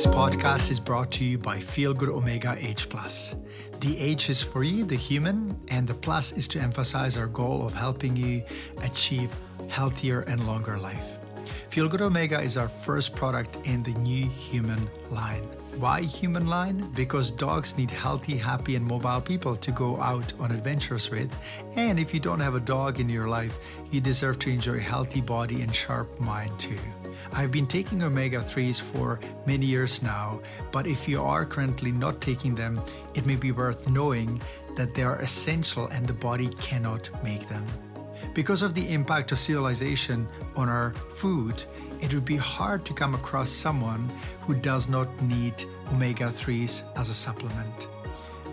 This podcast is brought to you by Feel Good Omega H+. The H is for you, the human, and the plus is to emphasize our goal of helping you achieve healthier and longer life. Feel Good Omega is our first product in the new human line. Why human line? Because dogs need healthy, happy, and mobile people to go out on adventures with. And if you don't have a dog in your life, you deserve to enjoy a healthy body and sharp mind too. I've been taking omega-3s for many years now, but if you are currently not taking them, it may be worth knowing that they are essential and the body cannot make them. Because of the impact of civilization on our food, it would be hard to come across someone who does not need omega-3s as a supplement.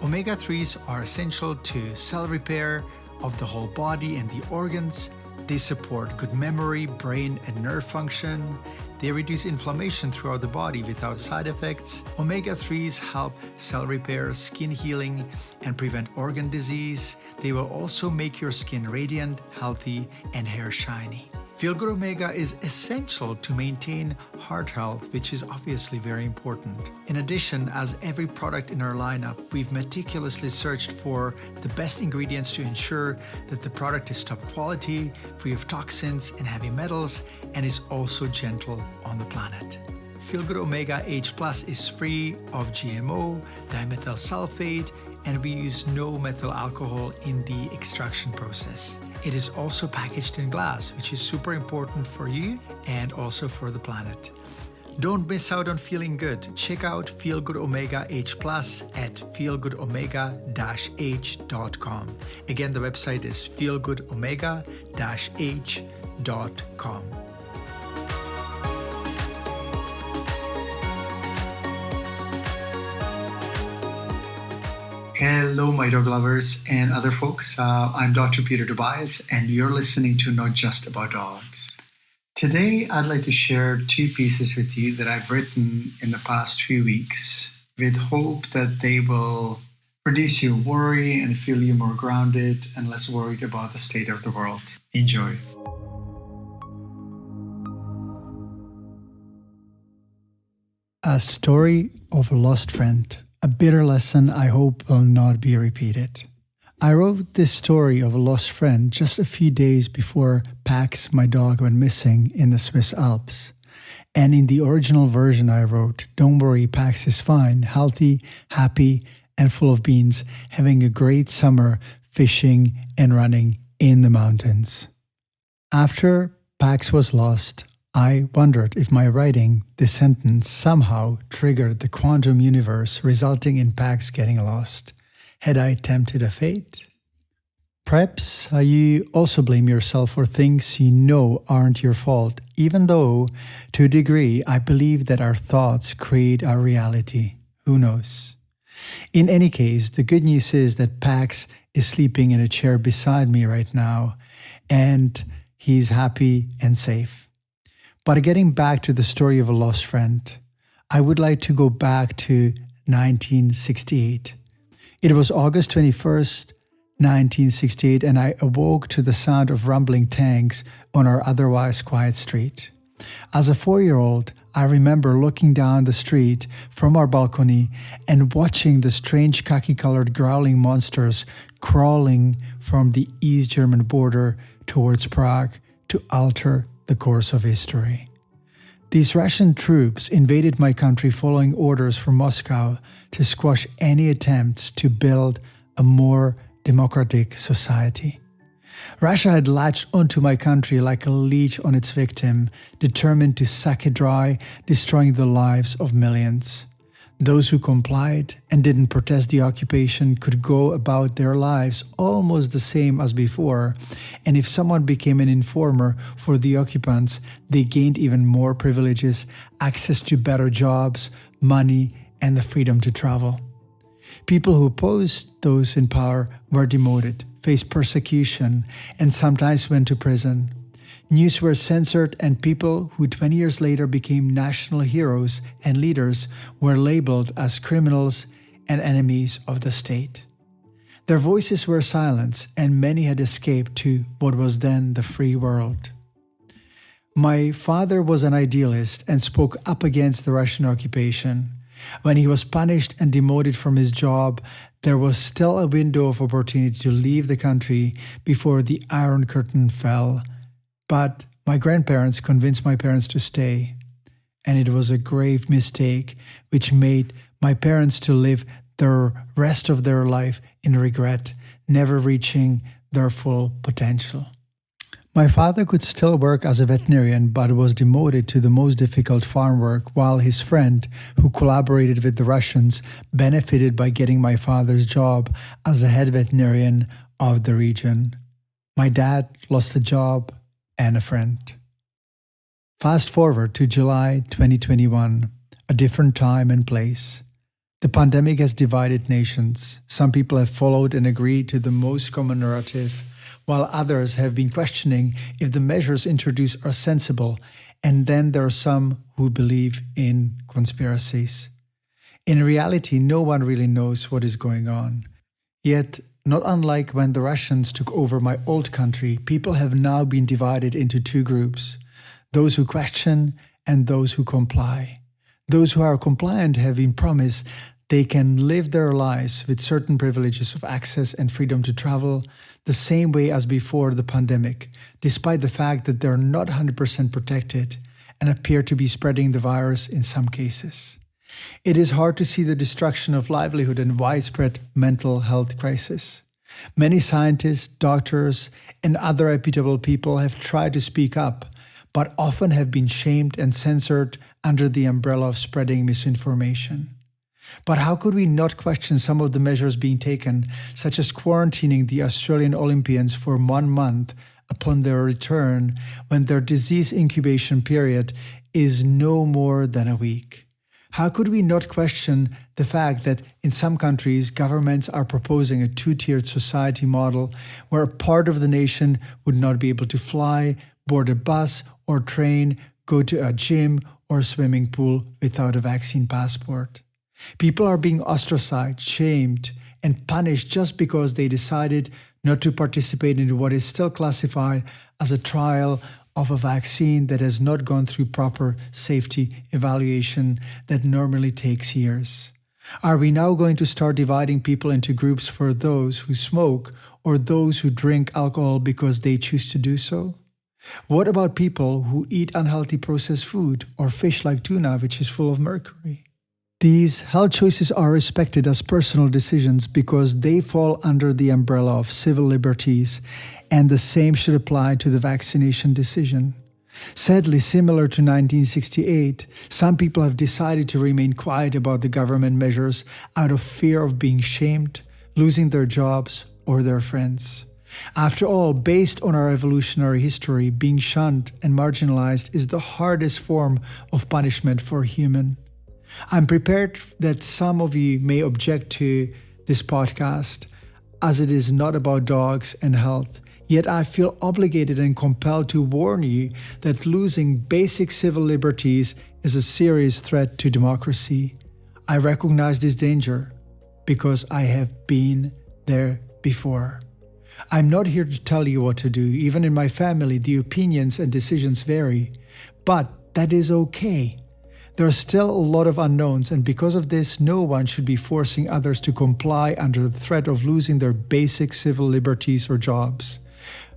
Omega-3s are essential to cell repair of the whole body and the organs. They support good memory, brain, and nerve function. They reduce inflammation throughout the body without side effects. Omega-3s help cell repair, skin healing, and prevent organ disease. They will also make your skin radiant, healthy, and hair shiny. Feel Good Omega is essential to maintain heart health, which is obviously very important. In addition, as every product in our lineup, we've meticulously searched for the best ingredients to ensure that the product is top quality, free of toxins and heavy metals, and is also gentle on the planet. Feel Good Omega H+ is free of GMO, dimethyl sulfate, and we use no methyl alcohol in the extraction process. It is also packaged in glass, which is super important for you and also for the planet. Don't miss out on feeling good. Check out Feel Good Omega H+ at feelgoodomega-h.com. Again, the website is feelgoodomega-h.com. Hello, my dog lovers and other folks. I'm Dr. Peter Dobias, and you're listening to Not Just About Dogs. Today, I'd like to share two pieces with you that I've written in the past few weeks with hope that they will reduce your worry and feel you more grounded and less worried about the state of the world. Enjoy. A story of a lost friend. A bitter lesson I hope will not be repeated. I wrote this story of a lost friend just a few days before Pax, my dog, went missing in the Swiss Alps. And in the original version I wrote, "Don't worry, Pax is fine, healthy, happy, and full of beans, having a great summer fishing and running in the mountains." After Pax was lost, I wondered if my writing this sentence somehow triggered the quantum universe, resulting in Pax getting lost. Had I tempted a fate? Perhaps you also blame yourself for things you know aren't your fault, even though, to a degree, I believe that our thoughts create our reality. Who knows? In any case, the good news is that Pax is sleeping in a chair beside me right now, and he's happy and safe. But getting back to the story of a lost friend, I would like to go back to 1968. It was August 21st, 1968, and I awoke to the sound of rumbling tanks on our otherwise quiet street. As a 4-year-old, I remember looking down the street from our balcony and watching the strange khaki-colored growling monsters crawling from the East German border towards Prague to alter the course of history. These Russian troops invaded my country following orders from Moscow to squash any attempts to build a more democratic society. Russia had latched onto my country like a leech on its victim, determined to suck it dry, destroying the lives of millions. Those who complied and didn't protest the occupation could go about their lives almost the same as before, and if someone became an informer for the occupants, they gained even more privileges, access to better jobs, money, and the freedom to travel. People who opposed those in power were demoted, faced persecution, and sometimes went to prison. News were censored, and people who 20 years later became national heroes and leaders were labeled as criminals and enemies of the state. Their voices were silenced, and many had escaped to what was then the free world. My father was an idealist and spoke up against the Russian occupation. When he was punished and demoted from his job, there was still a window of opportunity to leave the country before the Iron Curtain fell. But my grandparents convinced my parents to stay. And it was a grave mistake, which made my parents to live the rest of their life in regret, never reaching their full potential. My father could still work as a veterinarian, but was demoted to the most difficult farm work, while his friend, who collaborated with the Russians, benefited by getting my father's job as a head veterinarian of the region. My dad lost a job and a friend. Fast forward to July 2021, a different time and place. The pandemic has divided nations. Some people have followed and agreed to the most common narrative, while others have been questioning if the measures introduced are sensible, and then there are some who believe in conspiracies. In reality, no one really knows what is going on. Yet, not unlike when the Russians took over my old country, people have now been divided into two groups: those who question and those who comply. Those who are compliant have been promised they can live their lives with certain privileges of access and freedom to travel the same way as before the pandemic, despite the fact that they're not 100% protected and appear to be spreading the virus in some cases. It is hard to see the destruction of livelihood and widespread mental health crisis. Many scientists, doctors, and other reputable people have tried to speak up, but often have been shamed and censored under the umbrella of spreading misinformation. But how could we not question some of the measures being taken, such as quarantining the Australian Olympians for 1 month upon their return when their disease incubation period is no more than a week? How could we not question the fact that in some countries, governments are proposing a two-tiered society model where a part of the nation would not be able to fly, board a bus or train, go to a gym or a swimming pool without a vaccine passport? People are being ostracized, shamed, and punished just because they decided not to participate in what is still classified as a trial of a vaccine that has not gone through proper safety evaluation that normally takes years. Are we now going to start dividing people into groups for those who smoke or those who drink alcohol because they choose to do so? What about people who eat unhealthy processed food or fish like tuna, which is full of mercury? These health choices are respected as personal decisions because they fall under the umbrella of civil liberties, and the same should apply to the vaccination decision. Sadly, similar to 1968, some people have decided to remain quiet about the government measures out of fear of being shamed, losing their jobs, or their friends. After all, based on our evolutionary history, being shunned and marginalized is the hardest form of punishment for a human. I'm prepared that some of you may object to this podcast, as it is not about dogs and health. Yet I feel obligated and compelled to warn you that losing basic civil liberties is a serious threat to democracy. I recognize this danger because I have been there before. I'm not here to tell you what to do. Even in my family, the opinions and decisions vary. But that is okay. There are still a lot of unknowns, and because of this, no one should be forcing others to comply under the threat of losing their basic civil liberties or jobs.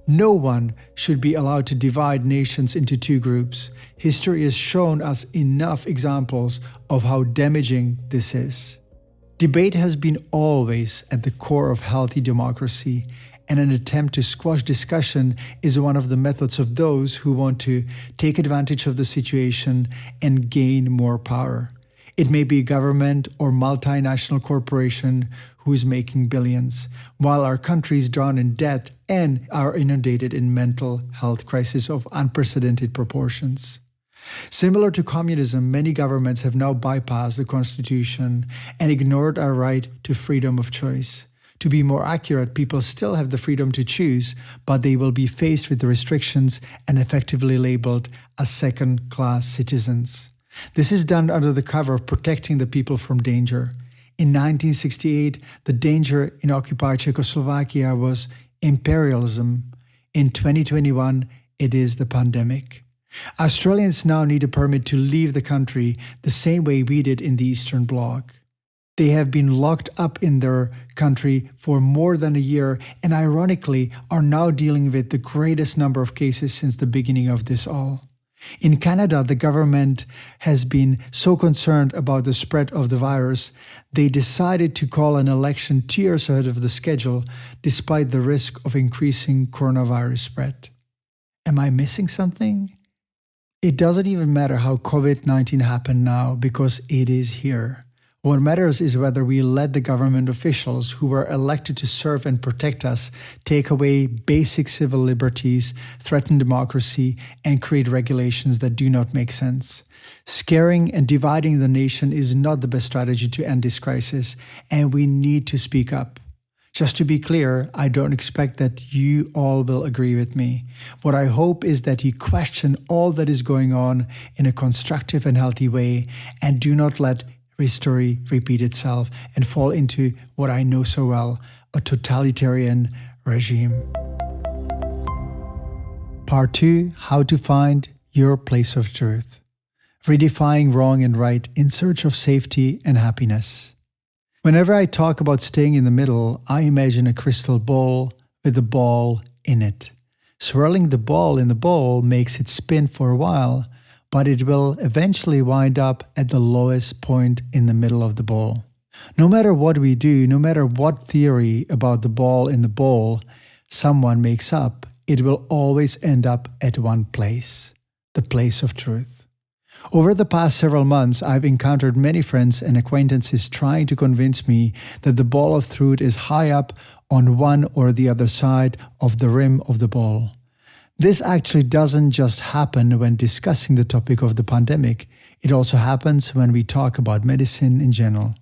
No one should be allowed to divide nations into two groups. History has shown us enough examples of how damaging this is. Debate has been always at the core of healthy democracy, and an attempt to squash discussion is one of the methods of those who want to take advantage of the situation and gain more power. It may be a government or multinational corporation who is making billions, while our country is drawn in debt and are inundated in mental health crisis of unprecedented proportions. Similar to communism, many governments have now bypassed the Constitution and ignored our right to freedom of choice. To be more accurate, people still have the freedom to choose, but they will be faced with the restrictions and effectively labeled as second-class citizens. This is done under the cover of protecting the people from danger. In 1968, the danger in occupied Czechoslovakia was imperialism. In 2021, it is the pandemic. Australians now need a permit to leave the country the same way we did in the Eastern Bloc. They have been locked up in their country for more than a year and ironically are now dealing with the greatest number of cases since the beginning of this all. In Canada, the government has been so concerned about the spread of the virus, they decided to call an election 2 years ahead of the schedule despite the risk of increasing coronavirus spread. Am I missing something? It doesn't even matter how COVID-19 happened now because it is here. What matters is whether we let the government officials who were elected to serve and protect us take away basic civil liberties, threaten democracy, and create regulations that do not make sense. Scaring and dividing the nation is not the best strategy to end this crisis, and we need to speak up. Just to be clear, I don't expect that you all will agree with me. What I hope is that you question all that is going on in a constructive and healthy way and do not let history repeat itself and fall into what I know so well, a totalitarian regime. Part 2, How to Find Your Place of Truth. Redefining wrong and right in search of safety and happiness. Whenever I talk about staying in the middle, I imagine a crystal bowl with a ball in it. Swirling the ball in the bowl makes it spin for a while, but it will eventually wind up at the lowest point in the middle of the bowl. No matter what we do, no matter what theory about the ball in the bowl someone makes up, it will always end up at one place, the place of truth. Over the past several months, I've encountered many friends and acquaintances trying to convince me that the ball of truth is high up on one or the other side of the rim of the bowl. This actually doesn't just happen when discussing the topic of the pandemic. It also happens when we talk about medicine in general.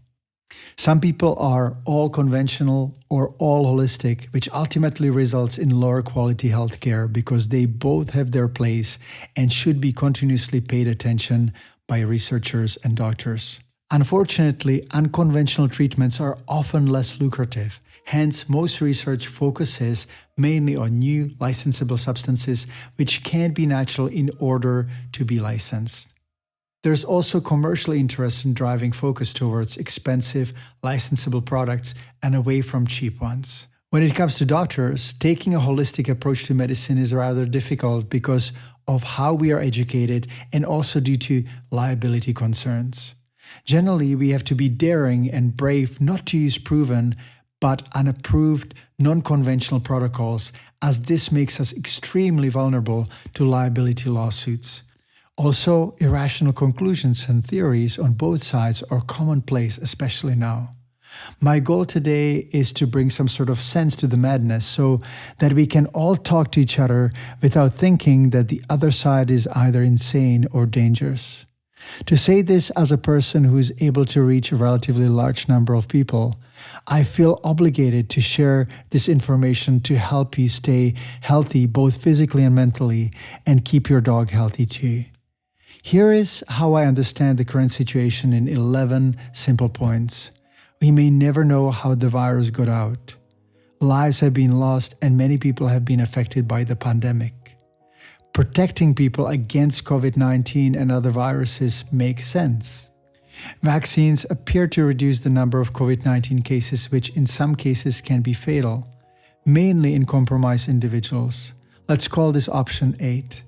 Some people are all conventional or all holistic, which ultimately results in lower quality healthcare because they both have their place and should be continuously paid attention by researchers and doctors. Unfortunately, unconventional treatments are often less lucrative. Hence, most research focuses mainly on new licensable substances which can't be natural in order to be licensed. There's also commercial interest in driving focus towards expensive, licensable products and away from cheap ones. When it comes to doctors, taking a holistic approach to medicine is rather difficult because of how we are educated and also due to liability concerns. Generally, we have to be daring and brave not to use proven but unapproved, non-conventional protocols, as this makes us extremely vulnerable to liability lawsuits. Also, irrational conclusions and theories on both sides are commonplace, especially now. My goal today is to bring some sort of sense to the madness so that we can all talk to each other without thinking that the other side is either insane or dangerous. To say this as a person who is able to reach a relatively large number of people, I feel obligated to share this information to help you stay healthy both physically and mentally and keep your dog healthy too. Here is how I understand the current situation in 11 simple points. We may never know how the virus got out. Lives have been lost and many people have been affected by the pandemic. Protecting people against COVID-19 and other viruses makes sense. Vaccines appear to reduce the number of COVID-19 cases, which in some cases can be fatal, mainly in compromised individuals. Let's call this option 8.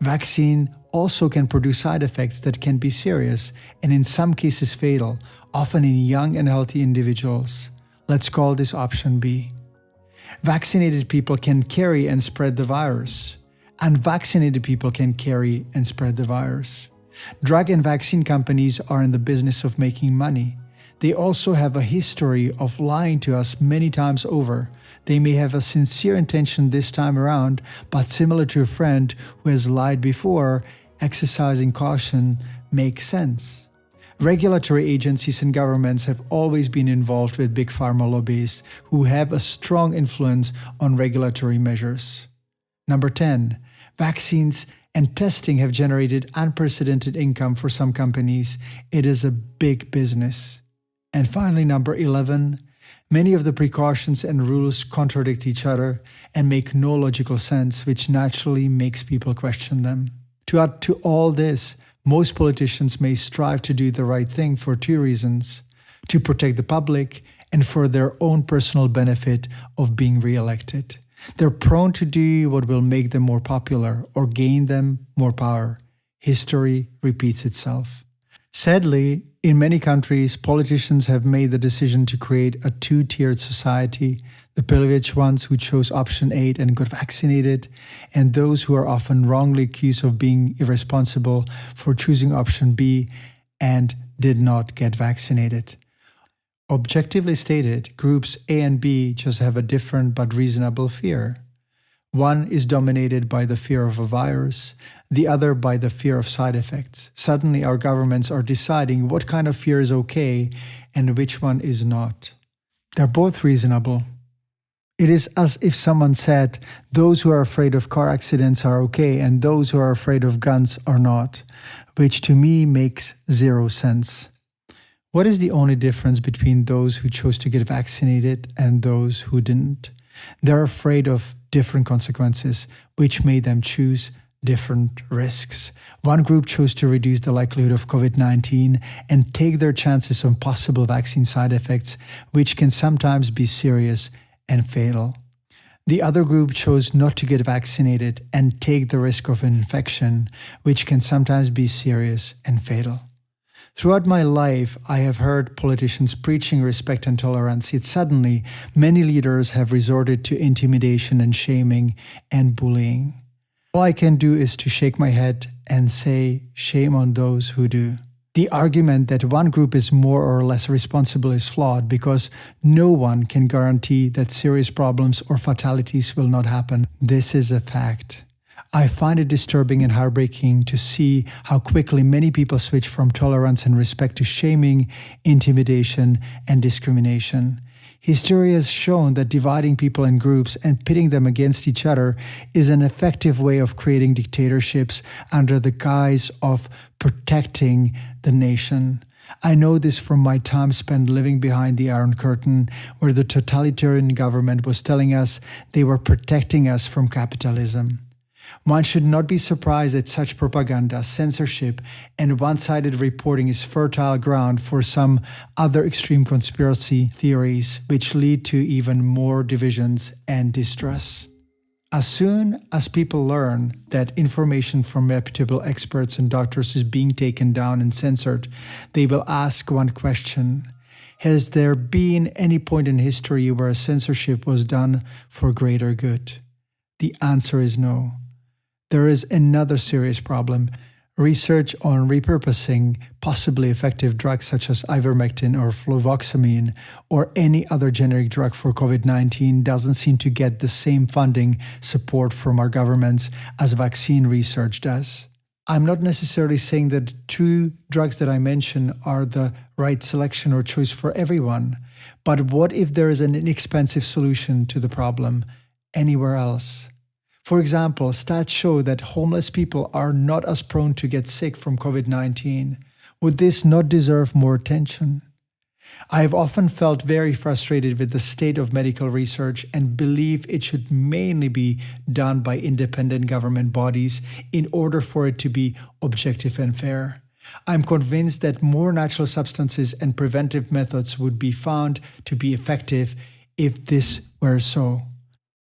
Vaccine also can produce side effects that can be serious and in some cases fatal, often in young and healthy individuals. Let's call this option B. Vaccinated people can carry and spread the virus. Unvaccinated people can carry and spread the virus. Drug and vaccine companies are in the business of making money. They also have a history of lying to us many times over. They may have a sincere intention this time around, but similar to a friend who has lied before, exercising caution makes sense. Regulatory agencies and governments have always been involved with big pharma lobbyists who have a strong influence on regulatory measures. Number 10, vaccines and testing have generated unprecedented income for some companies. It is a big business. And finally, number 11, many of the precautions and rules contradict each other and make no logical sense, which naturally makes people question them. To add to all this, most politicians may strive to do the right thing for two reasons: to protect the public and for their own personal benefit of being re-elected. They're prone to do what will make them more popular or gain them more power. History repeats itself. Sadly, in many countries, politicians have made the decision to create a two-tiered society: the privileged ones who chose option 8 and got vaccinated, and those who are often wrongly accused of being irresponsible for choosing option B and did not get vaccinated. Objectively stated, groups A and B just have a different but reasonable fear. One is dominated by the fear of a virus, the other by the fear of side effects. Suddenly, our governments are deciding what kind of fear is okay and which one is not. They're both reasonable. It is as if someone said, those who are afraid of car accidents are okay and those who are afraid of guns are not, which to me makes zero sense. What is the only difference between those who chose to get vaccinated and those who didn't? They're afraid of different consequences, which made them choose different risks. One group chose to reduce the likelihood of COVID-19 and take their chances on possible vaccine side effects, which can sometimes be serious and fatal. The other group chose not to get vaccinated and take the risk of an infection, which can sometimes be serious and fatal. Throughout my life, I have heard politicians preaching respect and tolerance, yet suddenly many leaders have resorted to intimidation and shaming and bullying. All I can do is to shake my head and say, shame on those who do. The argument that one group is more or less responsible is flawed because no one can guarantee that serious problems or fatalities will not happen. This is a fact. I find it disturbing and heartbreaking to see how quickly many people switch from tolerance and respect to shaming, intimidation, and discrimination. History has shown that dividing people in groups and pitting them against each other is an effective way of creating dictatorships under the guise of protecting the nation. I know this from my time spent living behind the Iron Curtain, where the totalitarian government was telling us they were protecting us from capitalism. One should not be surprised that such propaganda, censorship, and one-sided reporting is fertile ground for some other extreme conspiracy theories, which lead to even more divisions and distrust. As soon as people learn that information from reputable experts and doctors is being taken down and censored, they will ask one question: has there been any point in history where censorship was done for greater good? The answer is no. There is another serious problem. Research on repurposing possibly effective drugs such as ivermectin or fluvoxamine or any other generic drug for COVID-19 doesn't seem to get the same funding support from our governments as vaccine research does. I'm not necessarily saying that two drugs that I mention are the right selection or choice for everyone, but what if there is an inexpensive solution to the problem anywhere else? For example, stats show that homeless people are not as prone to get sick from COVID-19. Would this not deserve more attention? I have often felt very frustrated with the state of medical research and believe it should mainly be done by independent government bodies in order for it to be objective and fair. I'm convinced that more natural substances and preventive methods would be found to be effective if this were so.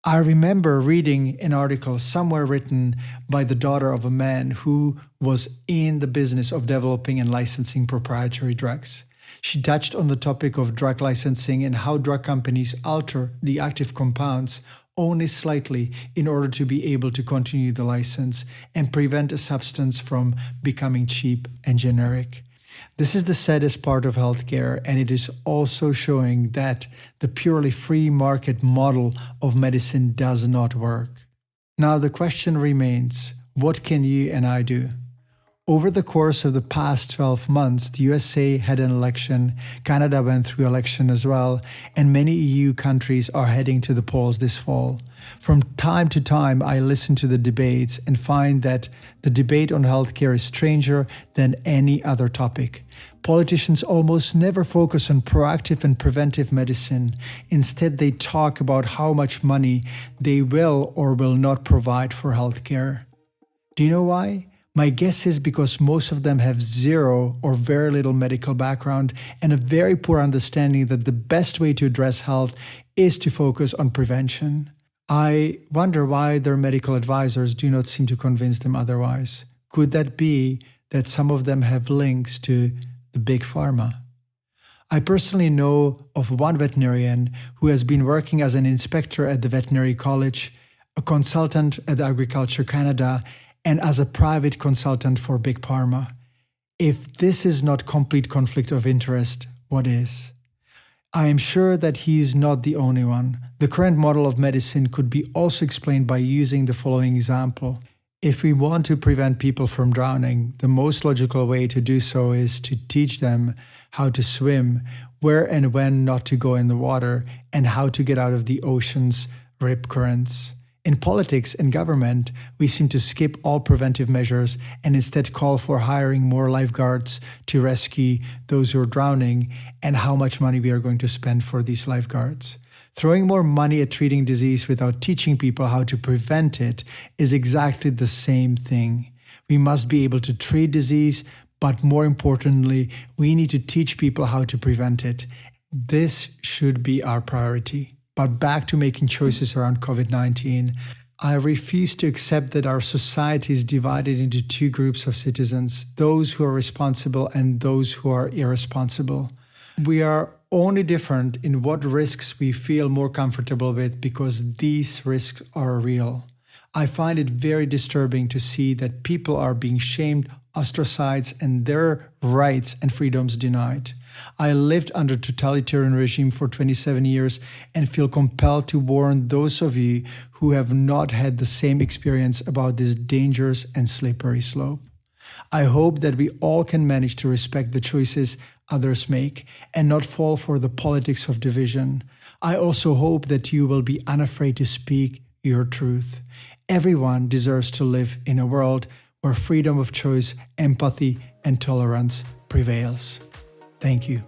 I remember reading an article somewhere written by the daughter of a man who was in the business of developing and licensing proprietary drugs. She touched on the topic of drug licensing and how drug companies alter the active compounds only slightly in order to be able to continue the license and prevent a substance from becoming cheap and generic. This is the saddest part of healthcare, and it is also showing that the purely free market model of medicine does not work. Now the question remains, what can you and I do? Over the course of the past 12 months, the USA had an election, Canada went through election as well, and many EU countries are heading to the polls this fall. From time to time, I listen to the debates and find that the debate on healthcare is stranger than any other topic. Politicians almost never focus on proactive and preventive medicine. Instead, they talk about how much money they will or will not provide for healthcare. Do you know why? My guess is because most of them have zero or very little medical background and a very poor understanding that the best way to address health is to focus on prevention. I wonder why their medical advisors do not seem to convince them otherwise. Could that be that some of them have links to the big pharma? I personally know of one veterinarian who has been working as an inspector at the veterinary college, a consultant at Agriculture Canada, and as a private consultant for Big Pharma. If this is not complete conflict of interest, what is? I am sure that he is not the only one. The current model of medicine could be also explained by using the following example. If we want to prevent people from drowning, the most logical way to do so is to teach them how to swim, where and when not to go in the water, and how to get out of the ocean's rip currents. In politics and government, we seem to skip all preventive measures and instead call for hiring more lifeguards to rescue those who are drowning and how much money we are going to spend for these lifeguards. Throwing more money at treating disease without teaching people how to prevent it is exactly the same thing. We must be able to treat disease, but more importantly, we need to teach people how to prevent it. This should be our priority. But back to making choices around COVID-19, I refuse to accept that our society is divided into two groups of citizens, those who are responsible and those who are irresponsible. We are only different in what risks we feel more comfortable with because these risks are real. I find it very disturbing to see that people are being shamed, ostracized, and their rights and freedoms denied. I lived under a totalitarian regime for 27 years and feel compelled to warn those of you who have not had the same experience about this dangerous and slippery slope. I hope that we all can manage to respect the choices others make and not fall for the politics of division. I also hope that you will be unafraid to speak your truth. Everyone deserves to live in a world where freedom of choice, empathy, and tolerance prevails. Thank you.